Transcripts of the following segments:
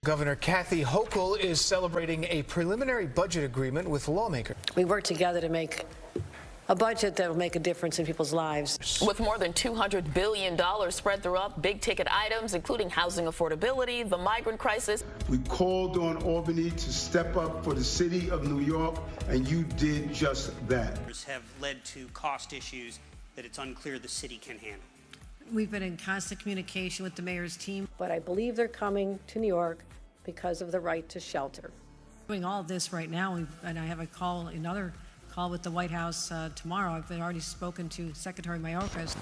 Governor Kathy Hochul is celebrating a preliminary budget agreement with lawmakers. We work together to make a budget that will make a difference in people's lives. With more than $200 billion spread throughout big-ticket items, including housing affordability, the migrant crisis. We called on Albany to step up for the city of New York, and you did just that. Have led to cost issues that it's unclear the city can handle. We've been in constant communication with the mayor's team. But I believe they're coming to New York because of the right to shelter. Doing all of this right now, and I have another call with the White House tomorrow. I've already spoken to Secretary Mayorkas.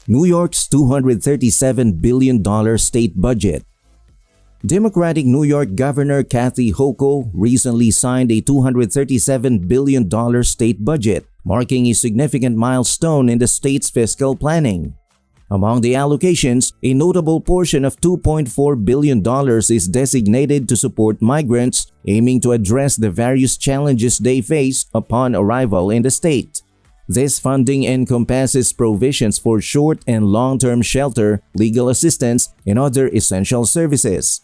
New York's $237 billion state budget. Democratic New York Governor Kathy Hochul recently signed a $237 billion state budget, marking a significant milestone in the state's fiscal planning. Among the allocations, a notable portion of $2.4 billion is designated to support migrants, aiming to address the various challenges they face upon arrival in the state. This funding encompasses provisions for short and long-term shelter, legal assistance, and other essential services.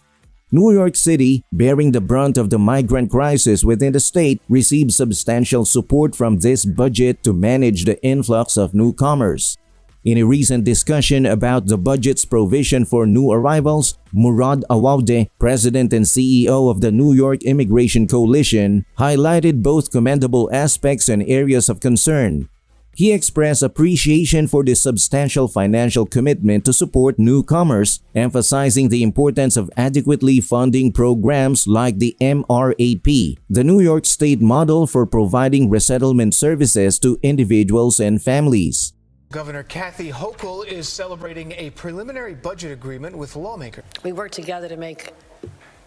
New York City, bearing the brunt of the migrant crisis within the state, received substantial support from this budget to manage the influx of newcomers. In a recent discussion about the budget's provision for new arrivals, Murad Awaude, president and CEO of the New York Immigration Coalition, highlighted both commendable aspects and areas of concern. He expressed appreciation for the substantial financial commitment to support newcomers, emphasizing the importance of adequately funding programs like the MRAP, the New York State model for providing resettlement services to individuals and families. Governor Kathy Hochul is celebrating a preliminary budget agreement with lawmakers. We work together to make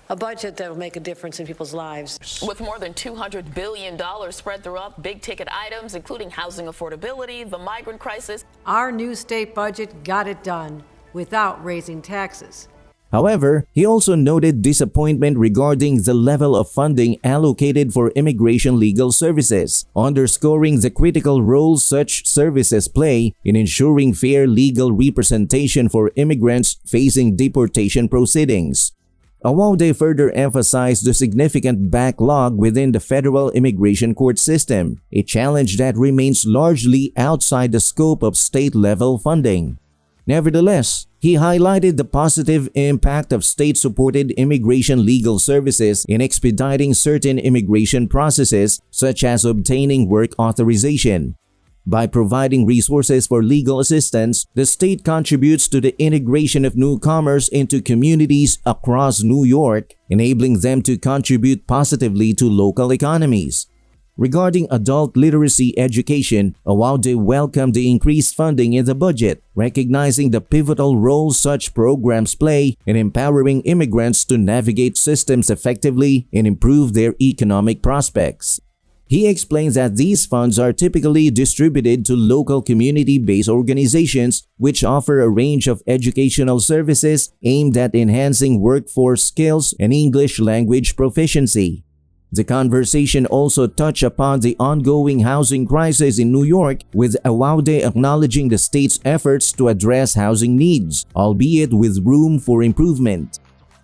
a budget that will make a difference in people's lives. With more than $200 billion spread throughout big-ticket items, including housing affordability, the migrant crisis. Our new state budget got it done without raising taxes. However, he also noted disappointment regarding the level of funding allocated for immigration legal services, underscoring the critical role such services play in ensuring fair legal representation for immigrants facing deportation proceedings. Awaude further emphasized the significant backlog within the federal immigration court system, a challenge that remains largely outside the scope of state-level funding. Nevertheless, he highlighted the positive impact of state-supported immigration legal services in expediting certain immigration processes, such as obtaining work authorization. By providing resources for legal assistance, the state contributes to the integration of newcomers into communities across New York, enabling them to contribute positively to local economies. Regarding adult literacy education, Awaude welcomed the increased funding in the budget, recognizing the pivotal role such programs play in empowering immigrants to navigate systems effectively and improve their economic prospects. He explains that these funds are typically distributed to local community-based organizations which offer a range of educational services aimed at enhancing workforce skills and English language proficiency. The conversation also touched upon the ongoing housing crisis in New York, with Awaude acknowledging the state's efforts to address housing needs, albeit with room for improvement.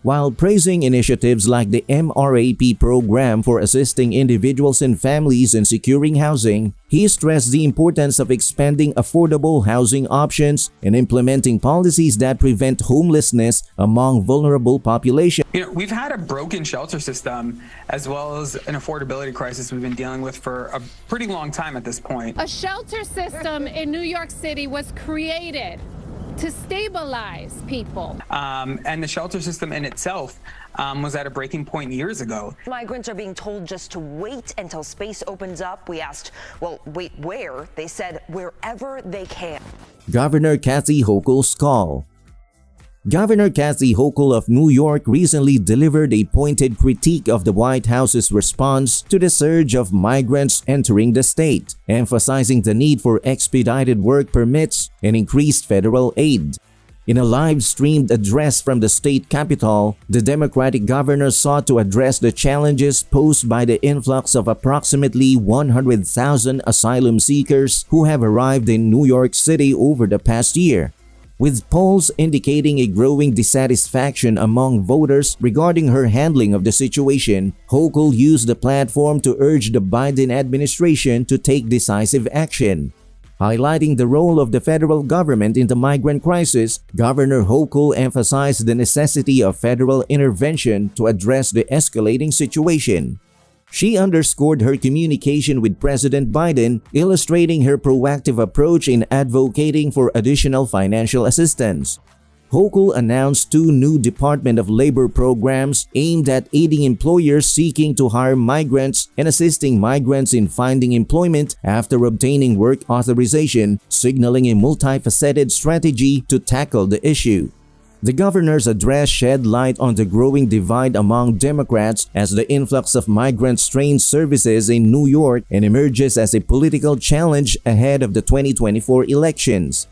While praising initiatives like the MRAP program for assisting individuals and families in securing housing, he stressed the importance of expanding affordable housing options and implementing policies that prevent homelessness among vulnerable populations. We've had a broken shelter system as well as an affordability crisis we've been dealing with for a pretty long time at this point. A shelter system in New York City was created to stabilize people. And the shelter system in itself was at a breaking point years ago. Migrants are being told just to wait until space opens up. We asked, well, wait where? They said wherever they can. Governor Kathy Hochul's call. Governor Kathy Hochul of New York recently delivered a pointed critique of the White House's response to the surge of migrants entering the state, emphasizing the need for expedited work permits and increased federal aid. In a live-streamed address from the state capitol, the Democratic governor sought to address the challenges posed by the influx of approximately 100,000 asylum seekers who have arrived in New York City over the past year. with polls indicating a growing dissatisfaction among voters regarding her handling of the situation. Hochul used the platform to urge the Biden administration to take decisive action. Highlighting the role of the federal government in the migrant crisis, Governor Hochul emphasized the necessity of federal intervention to address the escalating situation. She underscored her communication with President Biden, illustrating her proactive approach in advocating for additional financial assistance. Hochul announced 2 new Department of Labor programs aimed at aiding employers seeking to hire migrants and assisting migrants in finding employment after obtaining work authorization, signaling a multifaceted strategy to tackle the issue. The governor's address shed light on the growing divide among Democrats as the influx of migrants strains services in New York and emerges as a political challenge ahead of the 2024 elections.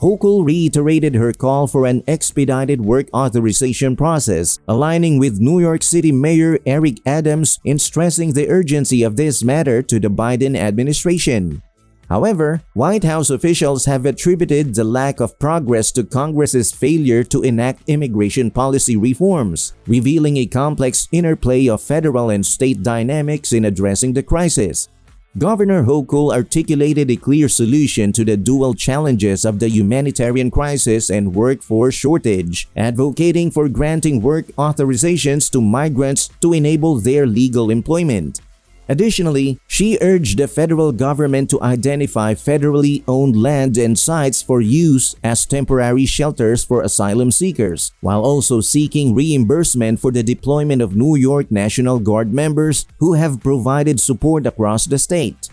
Hochul reiterated her call for an expedited work authorization process, aligning with New York City Mayor Eric Adams in stressing the urgency of this matter to the Biden administration. However, White House officials have attributed the lack of progress to Congress's failure to enact immigration policy reforms, revealing a complex interplay of federal and state dynamics in addressing the crisis. Governor Hochul articulated a clear solution to the dual challenges of the humanitarian crisis and workforce shortage, advocating for granting work authorizations to migrants to enable their legal employment. Additionally, she urged the federal government to identify federally owned land and sites for use as temporary shelters for asylum seekers, while also seeking reimbursement for the deployment of New York National Guard members who have provided support across the state.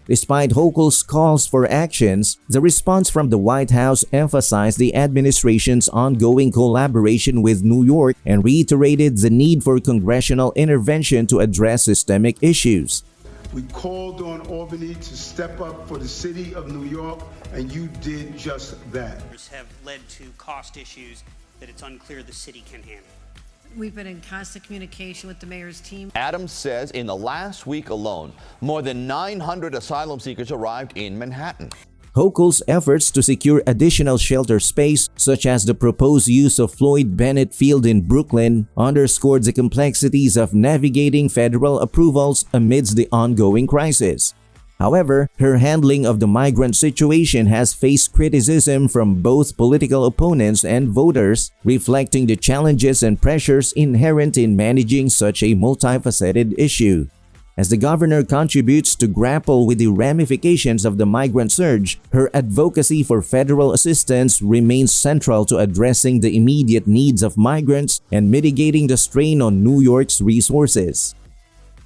Despite Hochul's calls for actions, the response from the White House emphasized the administration's ongoing collaboration with New York and reiterated the need for congressional intervention to address systemic issues. We called on Albany to step up for the city of New York, and you did just that. Have led to cost issues that it's unclear the city can handle. We've been in constant communication with the mayor's team. Adams says in the last week alone, more than 900 asylum seekers arrived in Manhattan. Hochul's efforts to secure additional shelter space, such as the proposed use of Floyd Bennett Field in Brooklyn, underscored the complexities of navigating federal approvals amidst the ongoing crisis. However, her handling of the migrant situation has faced criticism from both political opponents and voters, reflecting the challenges and pressures inherent in managing such a multifaceted issue. As the governor contributes to grapple with the ramifications of the migrant surge, her advocacy for federal assistance remains central to addressing the immediate needs of migrants and mitigating the strain on New York's resources.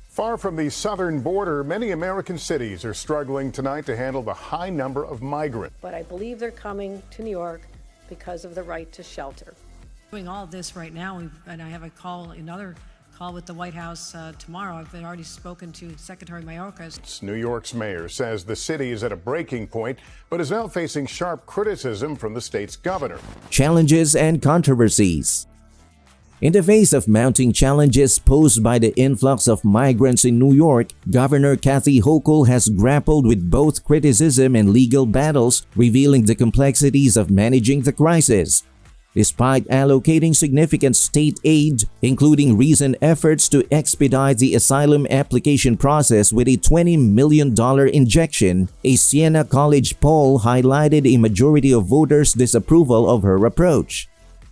Far from the southern border, many American cities are struggling tonight to handle the high number of migrants. But I believe they're coming to New York because of the right to shelter. Doing all of this right now, and I have another call with the White House tomorrow. I've already spoken to Secretary Mayorkas. New York's mayor says the city is at a breaking point, but is now facing sharp criticism from the state's governor. Challenges and controversies. In the face of mounting challenges posed by the influx of migrants in New York, Governor Kathy Hochul has grappled with both criticism and legal battles, revealing the complexities of managing the crisis. Despite allocating significant state aid, including recent efforts to expedite the asylum application process with a $20 million injection, a Siena College poll highlighted a majority of voters' disapproval of her approach.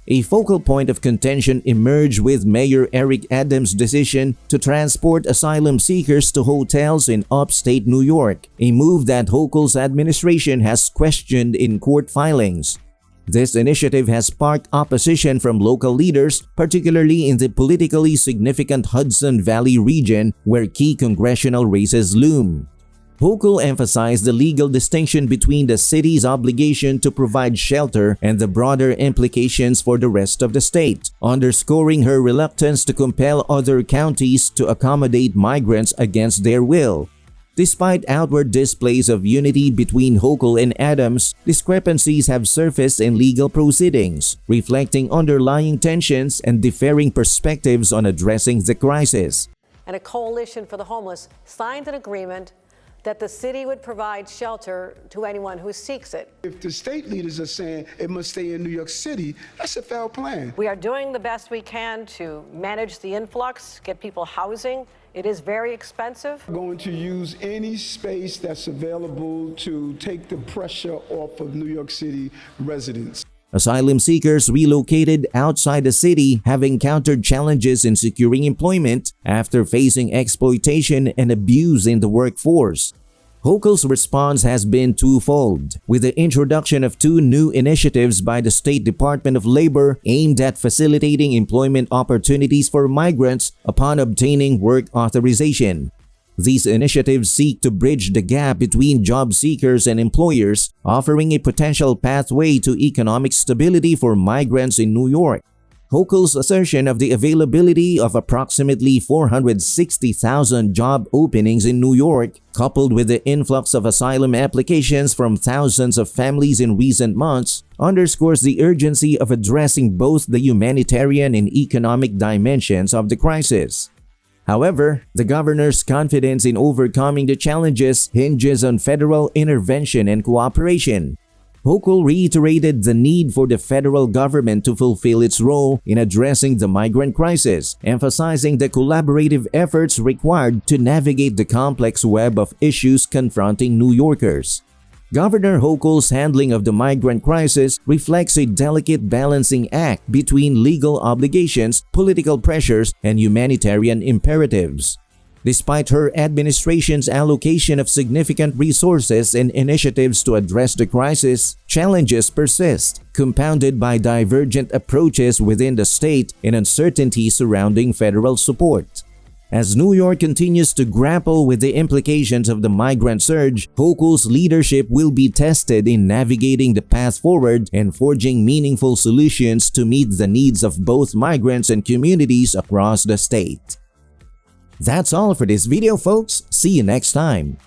A focal point of contention emerged with Mayor Eric Adams' decision to transport asylum seekers to hotels in upstate New York, a move that Hochul's administration has questioned in court filings. This initiative has sparked opposition from local leaders, particularly in the politically significant Hudson Valley region where key congressional races loom. Hochul emphasized the legal distinction between the city's obligation to provide shelter and the broader implications for the rest of the state, underscoring her reluctance to compel other counties to accommodate migrants against their will. Despite outward displays of unity between Hochul and Adams, discrepancies have surfaced in legal proceedings, reflecting underlying tensions and differing perspectives on addressing the crisis. And a coalition for the homeless signed an agreement that the city would provide shelter to anyone who seeks it. If the state leaders are saying it must stay in New York City, that's a failed plan. We are doing the best we can to manage the influx, get people housing. It is very expensive. We're going to use any space that's available to take the pressure off of New York City residents. Asylum seekers relocated outside the city have encountered challenges in securing employment after facing exploitation and abuse in the workforce. Hochul's response has been twofold, with the introduction of 2 new initiatives by the State Department of Labor aimed at facilitating employment opportunities for migrants upon obtaining work authorization. These initiatives seek to bridge the gap between job seekers and employers, offering a potential pathway to economic stability for migrants in New York. Hochul's assertion of the availability of approximately 460,000 job openings in New York, coupled with the influx of asylum applications from thousands of families in recent months, underscores the urgency of addressing both the humanitarian and economic dimensions of the crisis. However, the governor's confidence in overcoming the challenges hinges on federal intervention and cooperation. Hochul reiterated the need for the federal government to fulfill its role in addressing the migrant crisis, emphasizing the collaborative efforts required to navigate the complex web of issues confronting New Yorkers. Governor Hochul's handling of the migrant crisis reflects a delicate balancing act between legal obligations, political pressures, and humanitarian imperatives. Despite her administration's allocation of significant resources and initiatives to address the crisis, challenges persist, compounded by divergent approaches within the state and uncertainty surrounding federal support. As New York continues to grapple with the implications of the migrant surge, Hochul's leadership will be tested in navigating the path forward and forging meaningful solutions to meet the needs of both migrants and communities across the state. That's all for this video, folks. See you next time.